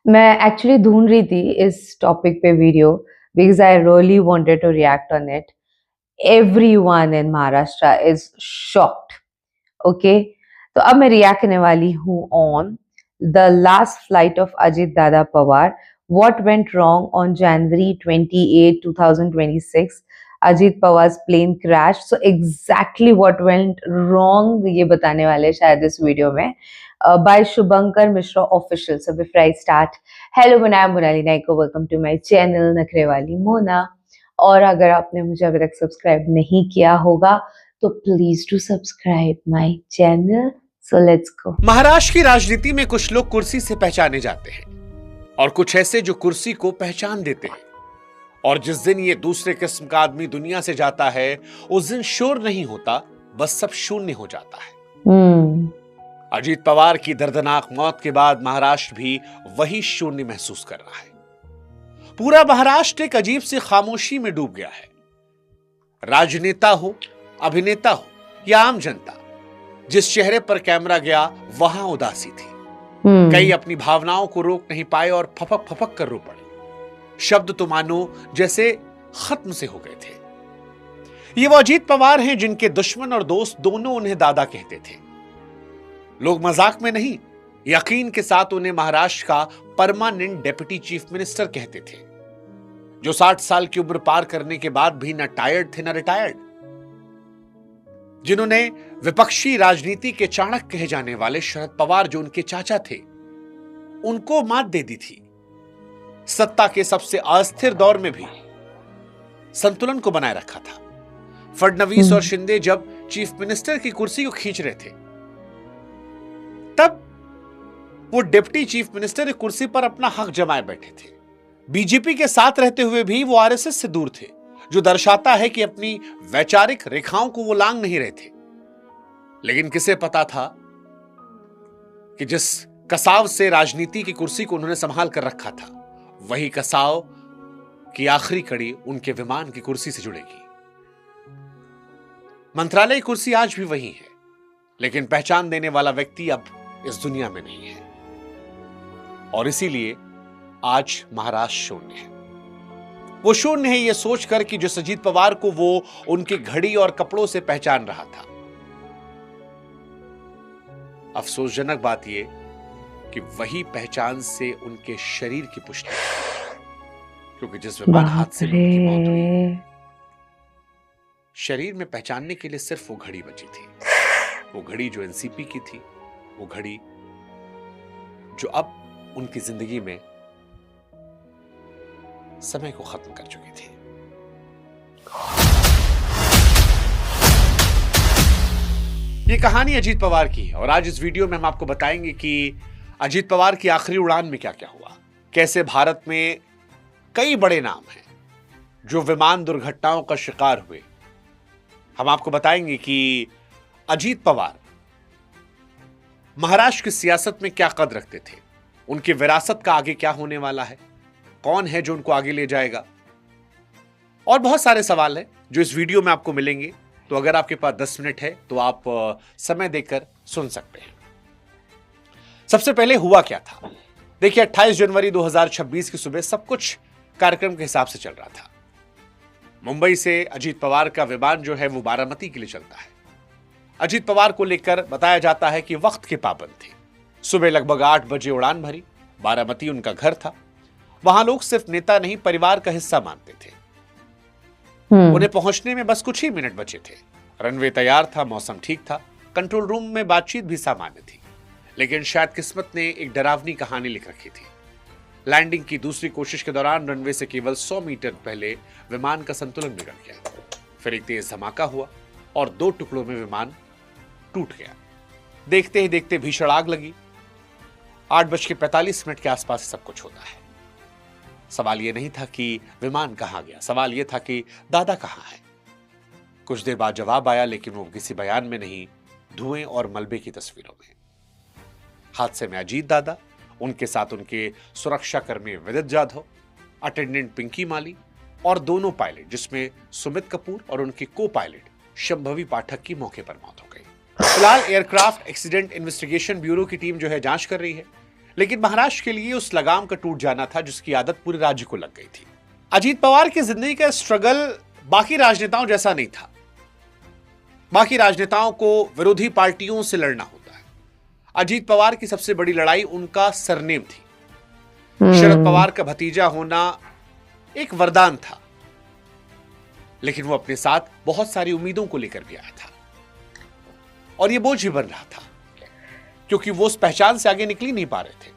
मैं एक्चुअली ढूंढ रही थी इस टॉपिक पे video because I really wanted to react on it. Everyone in Maharashtra is shocked. Okay, तो अब मैं रिएक्ट करने वाली हूँ on the last flight of Ajit Dada Pawar. What went wrong on January 28, 2026? Ajit पवार's plane crashed. So exactly what went wrong ये बताने वाले हैं शायद इस वीडियो में. By Shubhankar Mishra official. So before I start, hello I am Monali Naiko. Welcome to my channel नखरे वाली मोना. और अगर आपने मुझे अभी तक सब्सक्राइब नहीं किया होगा तो please to subscribe my channel. So let's go. Maharashtra की राजनीति में कुछ लोग कुर्सी से पहचाने जाते हैं और कुछ ऐसे जो कुर्सी को पहचान देते हैं. और जिस दिन ये दूसरे किस्म का आदमी दुनिया से जाता है उस दिन शोर नहीं होता, बस सब शून्य हो जाता है. अजीत पवार की दर्दनाक मौत के बाद महाराष्ट्र भी वही शून्य महसूस कर रहा है. पूरा महाराष्ट्र एक अजीब सी खामोशी में डूब गया है. राजनेता हो, अभिनेता हो या आम जनता, जिस चेहरे पर कैमरा गया वहां उदासी थी. कई अपनी भावनाओं को रोक नहीं पाए और फपक फपक कर रो पड़े. शब्द तो मानो जैसे खत्म से हो गए थे. ये वो अजीत पवार हैं जिनके दुश्मन और दोस्त दोनों उन्हें दादा कहते थे. लोग मजाक में नहीं, यकीन के साथ उन्हें महाराष्ट्र का परमानेंट डेप्यूटी चीफ मिनिस्टर कहते थे, जो 60 साल की उम्र पार करने के बाद भी न टायर्ड थे न रिटायर्ड. जिन्होंने विपक्षी राजनीति के चाणक्य कहे जाने वाले शरद पवार, जो उनके चाचा थे, उनको मात दे दी थी. सत्ता के सबसे अस्थिर दौर में भी संतुलन को बनाए रखा था. फडणवीस और शिंदे जब चीफ मिनिस्टर की कुर्सी को खींच रहे थे, तब वो डिप्टी चीफ मिनिस्टर की कुर्सी पर अपना हक जमाए बैठे थे. बीजेपी के साथ रहते हुए भी वो आरएसएस से दूर थे, जो दर्शाता है कि अपनी वैचारिक रेखाओं को वो लांघ नहीं रहे थे. लेकिन किसे पता था कि जिस कसाव से राजनीति की कुर्सी को उन्होंने संभाल कर रखा था, वही कसाव की आखिरी कड़ी उनके विमान की कुर्सी से जुड़ेगी. मंत्रालय की कुर्सी आज भी वही है, लेकिन पहचान देने वाला व्यक्ति अब इस दुनिया में नहीं है. और इसीलिए आज महाराष्ट्र शून्य है. वो शून्य है ये सोचकर कि जिस अजीत पवार को वो उनकी घड़ी और कपड़ों से पहचान रहा था. अफसोसजनक बात यह कि वही पहचान से उनके शरीर की पुष्टि, क्योंकि जिस विमान हादसे में उनकी मौत हुई, शरीर में पहचानने के लिए सिर्फ वो घड़ी बची थी. वो घड़ी जो एनसीपी की थी, वो घड़ी जो अब उनकी जिंदगी में समय को खत्म कर चुकी थी. ये कहानी अजीत पवार की है और आज इस वीडियो में हम आपको बताएंगे कि अजीत पवार की आखिरी उड़ान में क्या क्या हुआ. कैसे भारत में कई बड़े नाम हैं जो विमान दुर्घटनाओं का शिकार हुए. हम आपको बताएंगे कि अजीत पवार महाराष्ट्र की सियासत में क्या कद रखते थे, उनकी विरासत का आगे क्या होने वाला है, कौन है जो उनको आगे ले जाएगा, और बहुत सारे सवाल हैं जो इस वीडियो में आपको मिलेंगे. तो अगर आपके पास 10 मिनट है तो आप समय देकर सुन सकते हैं. सबसे पहले हुआ क्या था. देखिए, 28 जनवरी 2026 की सुबह सब कुछ कार्यक्रम के हिसाब से चल रहा था. मुंबई से अजीत पवार का विमान जो है वो बारामती के लिए चलता है. अजीत पवार को लेकर बताया जाता है कि वक्त के पाबंद थे. सुबह लगभग 8 बजे उड़ान भरी. बारामती उनका घर था. वहां लोग सिर्फ नेता नहीं, परिवार का हिस्सा मानते थे. उन्हें पहुंचने में बस कुछ ही मिनट बचे थे. रनवे तैयार था, मौसम ठीक था, कंट्रोल रूम में बातचीत भी सामान्य थी. लेकिन शायद किस्मत ने एक डरावनी कहानी लिख रखी थी. लैंडिंग की दूसरी कोशिश के दौरान रनवे से केवल 100 मीटर पहले विमान का संतुलन बिगड़ गया. फिर एक तेज धमाका हुआ और 2 टुकड़ों में विमान टूट गया. देखते ही देखते भीषण आग लगी. 8:45 के आसपास सब कुछ होता है. सवाल यह नहीं था कि विमान कहां गया, सवाल यह था कि दादा कहां है. कुछ देर बाद जवाब आया, लेकिन वो किसी बयान में नहीं, धुएं और मलबे की तस्वीरों में. हादसे में अजीत दादा, उनके साथ उनके सुरक्षा कर्मी विदित जाधव, अटेंडेंट पिंकी माली और दोनों पायलट, जिसमें सुमित कपूर और उनके को पायलट शंभवी पाठक की मौके पर मौत हो गई. फिलहाल एयरक्राफ्ट एक्सीडेंट इन्वेस्टिगेशन ब्यूरो की टीम जो है जांच कर रही है. लेकिन महाराष्ट्र के लिए उस लगाम का टूट जाना था जिसकी आदत पूरे राज्य को लग गई थी। अजीत पवार की जिंदगी का स्ट्रगल बाकी राजनेताओं जैसा नहीं था। बाकी राजनेताओं को विरोधी पार्टियों से लड़ना होता है। अजीत पवार की सबसे बड़ी लड़ाई उनका सरनेम थी। शरद पवार का भतीजा होना एक वरदान था, लेकिन वो अपने साथ बहुत सारी उम्मीदों को लेकर भी आया था और ये बोझ भी बन रहा था क्योंकि वो उस पहचान से आगे निकल ही नहीं पा रहे थे।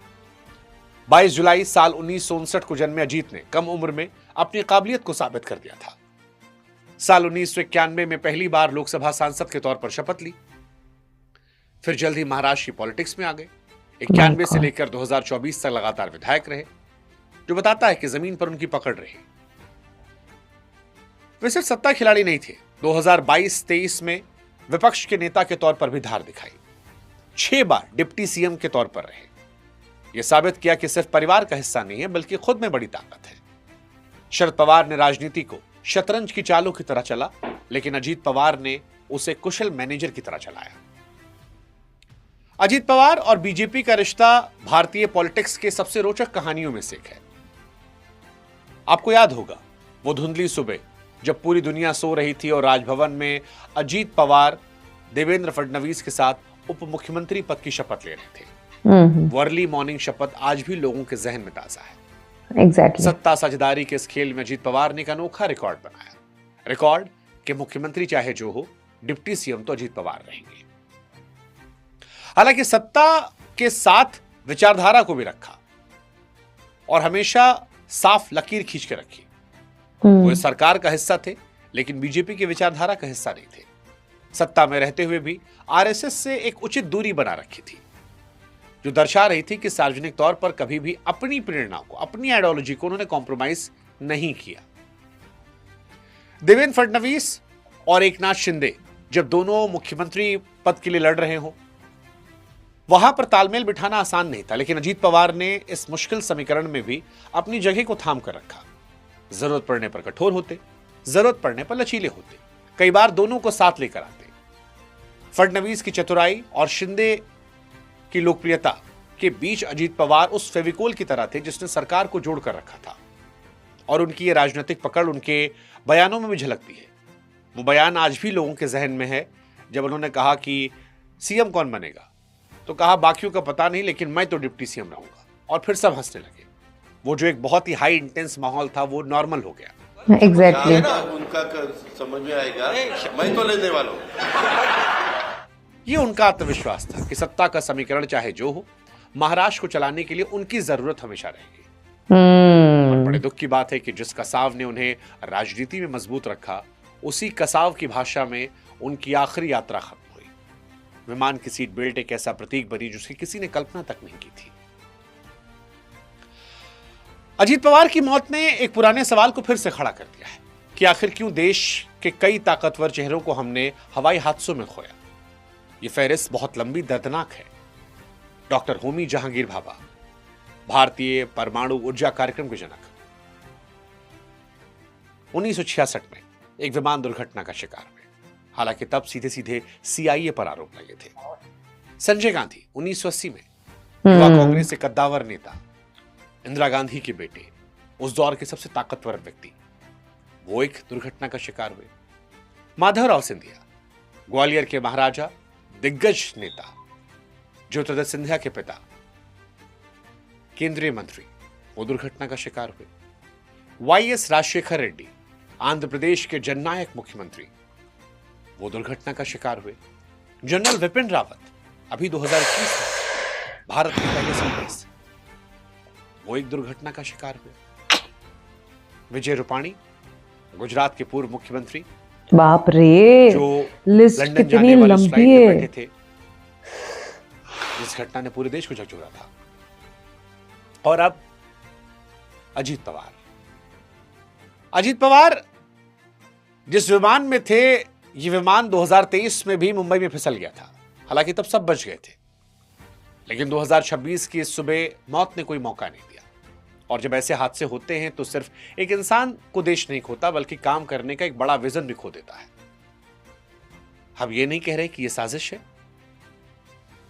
22 जुलाई साल 1959 को जन्मे अजीत ने कम उम्र में अपनी काबिलियत को साबित कर दिया था। साल 1991 में पहली बार लोकसभा सांसद के तौर पर शपथ ली। फिर जल्द ही महाराष्ट्र की पॉलिटिक्स में आ गए। 91 से लेकर 2024 तक लगातार विधायक रहे, जो बताता है कि जमीन पर उनकी पकड़ रही। वे सिर्फ सत्ता खिलाड़ी नहीं थे, 2022-23 में विपक्ष के नेता के तौर पर भी धार दिखाई। 6 बार डिप्टी सीएम के तौर पर रहे। यह साबित किया कि सिर्फ परिवार का हिस्सा नहीं है बल्कि खुद में बड़ी ताकत है। शरद पवार ने राजनीति को शतरंज की चालों की तरह चला, लेकिन अजीत पवार ने उसे कुशल मैनेजर की तरह चलाया। अजीत पवार और बीजेपी का रिश्ता भारतीय पॉलिटिक्स के सबसे रोचक कहानियों में से एक है। आपको याद होगा वो धुंधली सुबह जब पूरी दुनिया सो रही थी और राजभवन में अजीत पवार देवेंद्र फडणवीस के साथ उप मुख्यमंत्री पद की शपथ ले रहे थे। वो अर्ली मॉर्निंग शपथ आज भी लोगों के जहन में ताजा है। एग्जैक्टली। सत्ता साझेदारी के इस खेल में अजीत पवार ने एक अनोखा रिकॉर्ड बनाया। रिकॉर्ड कि मुख्यमंत्री चाहे जो हो, डिप्टी सीएम तो अजीत पवार रहेंगे। हालांकि सत्ता के साथ विचारधारा को भी रखा और हमेशा साफ लकीर खींच के रखी। वो सरकार का हिस्सा थे, लेकिन बीजेपी की विचारधारा का हिस्सा नहीं थे। सत्ता में रहते हुए भी आरएसएस से एक उचित दूरी बना रखी थी, जो दर्शा रही थी कि सार्वजनिक तौर पर कभी भी अपनी प्रेरणा को, अपनी आइडियोलॉजी को उन्होंने कॉम्प्रोमाइज नहीं किया। देवेंद्र फडणवीस और एकनाथ शिंदे जब दोनों मुख्यमंत्री पद के लिए लड़ रहे हो, वहां पर तालमेल बिठाना आसान नहीं था, लेकिन अजीत पवार ने इस मुश्किल समीकरण में भी अपनी जगह को थाम कर रखा। जरूरत पड़ने पर कठोर होते, जरूरत पड़ने पर लचीले होते, कई बार दोनों को साथ लेकर आते। फडणवीस की चतुराई और शिंदे की लोकप्रियता के बीच अजीत पवार उस फेविकोल की तरह थे जिसने सरकार को जोड़कर रखा था, और उनकी ये राजनीतिक पकड़ उनके बयानों में भी झलकती है। वो बयान आज भी लोगों के जहन में है। जब उन्होंने कहा कि सीएम कौन बनेगा, तो कहा बाकियों का पता नहीं, लेकिन मैं तो डिप्टी सीएम रहूंगा, और फिर सब हंसने लगे। वो जो एक बहुत ही हाई इंटेंस माहौल था वो नॉर्मल हो गया। एग्जैक्टली। उनका समझ में आएगा, मैं तो लेने वाला हूं। ये उनका आत्मविश्वास था कि सत्ता का समीकरण चाहे जो हो, महाराष्ट्र को चलाने के लिए उनकी जरूरत हमेशा रहेगी। और बड़े दुख की बात है कि जिस कसाव ने उन्हें राजनीति में मजबूत रखा, उसी कसाव की भाषा में उनकी आखिरी यात्रा खत्म हुई। विमान की सीट बेल्ट एक ऐसा प्रतीक बनी जिसकी किसी ने कल्पना तक नहीं की थी। अजीत पवार की मौत ने एक पुराने सवाल को फिर से खड़ा कर दिया है कि आखिर क्यों देश के कई ताकतवर चेहरों को हमने हवाई हादसों में खोया। यह फहरिस्त बहुत लंबी, दर्दनाक है। डॉक्टर होमी जहांगीर भाभा, भारतीय परमाणु ऊर्जा कार्यक्रम के जनक, 1966 में एक विमान दुर्घटना का शिकार हुए। हालांकि तब सीधे सीधे सीआईए पर आरोप लगे थे। संजय गांधी 1980 में युवा कांग्रेस के कद्दावर नेता, इंदिरा गांधी के बेटे, उस दौर के सबसे ताकतवर व्यक्ति, वो एक दुर्घटना का शिकार हुए। माधवराव सिंधिया, ग्वालियर के महाराजा, दिग्गज नेता, ज्योतिरादित्य सिंधिया के पिता, केंद्रीय मंत्री, वो दुर्घटना का शिकार हुए। वाईएस राजशेखर रेड्डी, आंध्र प्रदेश के जननायक मुख्यमंत्री, वो दुर्घटना का शिकार हुए। जनरल विपिन रावत, अभी 2021 में भारत के पहले सीडीएस, वो एक दुर्घटना का शिकार हुए। विजय रूपाणी, गुजरात के पूर्व मुख्यमंत्री, बाप रे, जो लिस्ट लंदन कितनी जाने वाली लंबी फ्लाइट में है। बैठे थे, जिस घटना ने पूरे देश को झकझोरा था। और अब अजीत पवार। अजीत पवार जिस विमान में थे, ये विमान 2023 में भी मुंबई में फिसल गया था। हालांकि तब सब बच गए थे, लेकिन 2026 की इस सुबह मौत ने कोई मौका नहीं दिया। और जब ऐसे हादसे होते हैं तो सिर्फ एक इंसान को देश नहीं खोता, बल्कि काम करने का एक बड़ा विजन भी खो देता है। हम ये नहीं कह रहे कि यह साजिश है,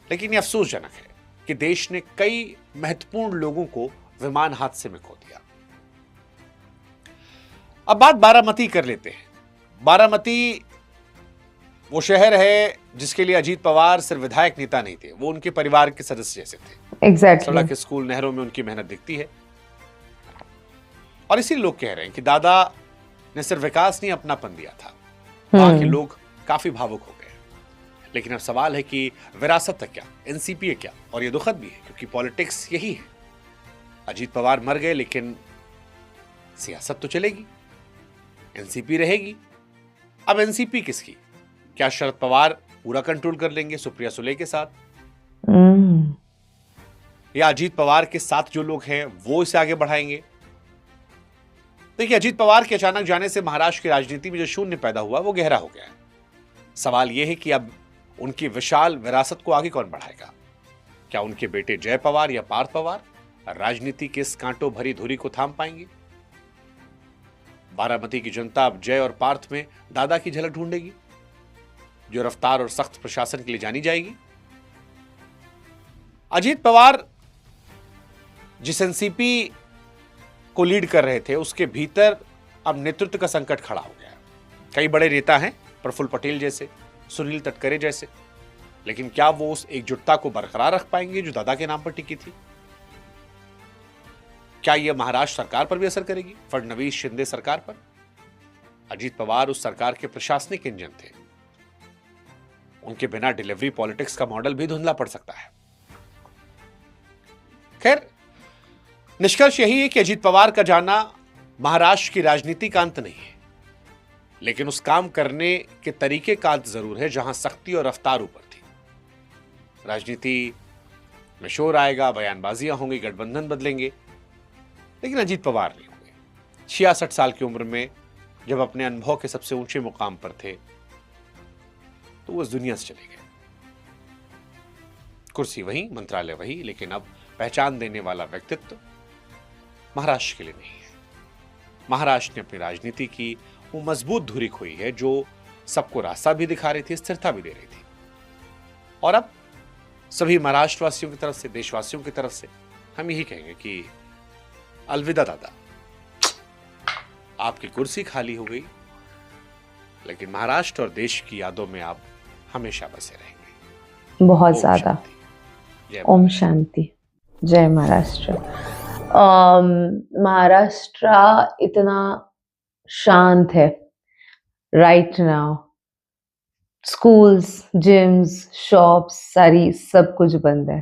लेकिन यह अफसोसजनक है कि देश ने कई महत्वपूर्ण लोगों को विमान हादसे में खो दिया। अब बात बारामती कर लेते हैं। बारामती वो शहर है जिसके लिए अजीत पवार सिर्फ विधायक नेता नहीं थे, वो उनके परिवार के सदस्य जैसे थे। एग्जैक्टली। सड़क, स्कूल, नहरों में उनकी मेहनत दिखती है और इसीलिए लोग कह रहे हैं कि दादा ने सिर्फ विकास नहीं अपनापन दिया था। वहां के लोग काफी भावुक हो गए। लेकिन अब सवाल है कि विरासत है क्या, एनसीपी है क्या, और ये दुखद भी है क्योंकि पॉलिटिक्स यही है। अजीत पवार मर गए लेकिन सियासत तो चलेगी, एनसीपी रहेगी। अब एनसीपी किसकी? क्या शरद पवार पूरा कंट्रोल कर लेंगे सुप्रिया सुले के साथ, या अजीत पवार के साथ जो लोग हैं वो इसे आगे बढ़ाएंगे? देखिए, अजीत पवार के अचानक जाने से महाराष्ट्र की राजनीति में जो शून्य पैदा हुआ वो गहरा हो गया है। सवाल यह है कि अब उनकी विशाल विरासत को आगे कौन बढ़ाएगा? क्या उनके बेटे जय पवार या पार्थ पवार राजनीति के इस कांटों भरी धुरी को थाम पाएंगे? बारामती की जनता अब जय और पार्थ में दादा की झलक ढूंढेगी, जो रफ्तार और सख्त प्रशासन के लिए जानी जाएगी। अजीत पवार जिस एनसीपी को लीड कर रहे थे उसके भीतर अब नेतृत्व का संकट खड़ा हो गया है। कई बड़े नेता हैं, प्रफुल्ल पटेल जैसे, सुनील तटकरे जैसे, लेकिन क्या वो उस एकजुटता को बरकरार रख पाएंगे जो दादा के नाम पर टिकी थी? क्या यह महाराष्ट्र सरकार पर भी असर करेगी, फडणवीस शिंदे सरकार पर? अजीत पवार उस सरकार के प्रशासनिक इंजन थे, उनके बिना डिलीवरी पॉलिटिक्स का मॉडल भी धुंधला पड़ सकता है। खैर, निष्कर्ष यही है कि अजीत पवार का जाना महाराष्ट्र की राजनीति का अंत नहीं है, लेकिन उस काम करने के तरीके का अंत जरूर है जहां सख्ती और रफ्तार ऊपर थी। राजनीति में शोर आएगा, बयानबाजियां होंगी, गठबंधन बदलेंगे, लेकिन अजीत पवार नहीं होंगे। 66 साल की उम्र में जब अपने अनुभव के सबसे ऊंचे मुकाम पर थे तो वो इस दुनिया से चले गए। कुर्सी वही, मंत्रालय वही, लेकिन अब पहचान देने वाला व्यक्तित्व महाराष्ट्र के लिए नहीं है। महाराष्ट्र ने अपनी राजनीति की वो मजबूत धुरी खोई है जो सबको रास्ता भी दिखा रही थी, स्थिरता भी दे रही थी। और अब सभी महाराष्ट्रवासियों की तरफ से, देशवासियों की तरफ से हम यही कहेंगे कि अलविदा दादा, आपकी कुर्सी खाली हो गई, लेकिन महाराष्ट्र और देश की यादों में आप हमेशा बसे रहेंगे। बहुत ज्यादा। ओम शांति, जय महाराष्ट्र। महाराष्ट्र इतना शांत है right now. Schools, gyms, shops, सारी सब कुछ बंद है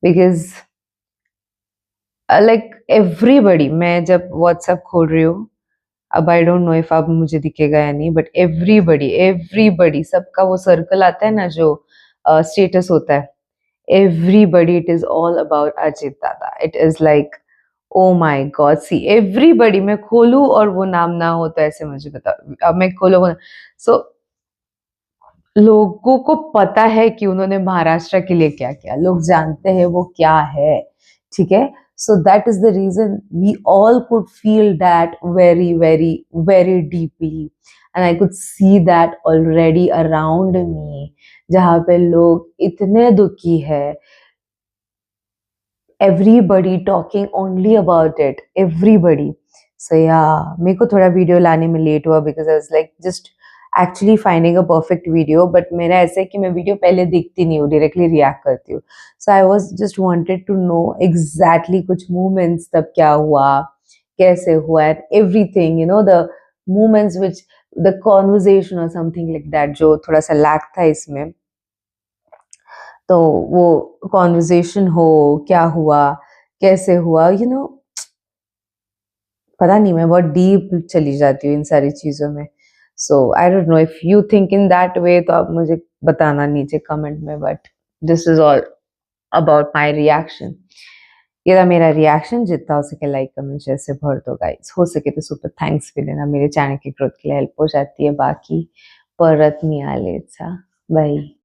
बिकॉज लाइक एवरीबडी, मैं जब व्हाट्सएप खोल रही हूँ, अब आई डोंट नो इफ अब मुझे दिखेगा या नहीं, बट एवरीबडी सबका वो सर्कल आता है ना जो स्टेटस होता है, everybody, it is all about Ajit Dada. It is like oh my God, see everybody. मैं खोलूं और वो नाम ना हो तो ऐसे मुझे बता, अब मैं खोलूं वो, सो लोगों को पता है कि उन्होंने महाराष्ट्र के लिए क्या किया, लोग जानते हैं वो क्या है, ठीक है। So that is the reason we all could feel that very, very, very deeply, and I could see that already around me, जहाँ पे लोग इतने दुखी है, everybody talking only about it, everybody. So yeah, मेरे को थोड़ा वीडियो लाने में लेट हुआ because I was like just actually finding a perfect video, but मेरा ऐसा है कि मैं वीडियो पहले देखती नहीं हूँ, डायरेक्टली रिएक्ट करती हूँ। So I was just wanted to know exactly कुछ moments तब क्या हुआ, कैसे हुआ, everything, you know, the moments which the conversation or something like that जो थोड़ा सा लैक था इसमें, तो वो कॉन्वर्जेशन हो, क्या हुआ, कैसे हुआ, यू नो, पता नहीं, मैं बहुत डीप चली जाती हूँ इन सारी चीज़ों में। So I don't know if you think in that way, तो आप मुझे बताना नीचे कमेंट में, but this is all about my reaction. ये था मेरा रिएक्शन। जितना हो सके लाइक कमेंट शेयर से भर दो गाइस, हो सके तो सुपर थैंक्स भी देना, मेरे चैनल की ग्रोथ के लिए हेल्प हो जाती है। बाकी परत मिळालेचा, बाय।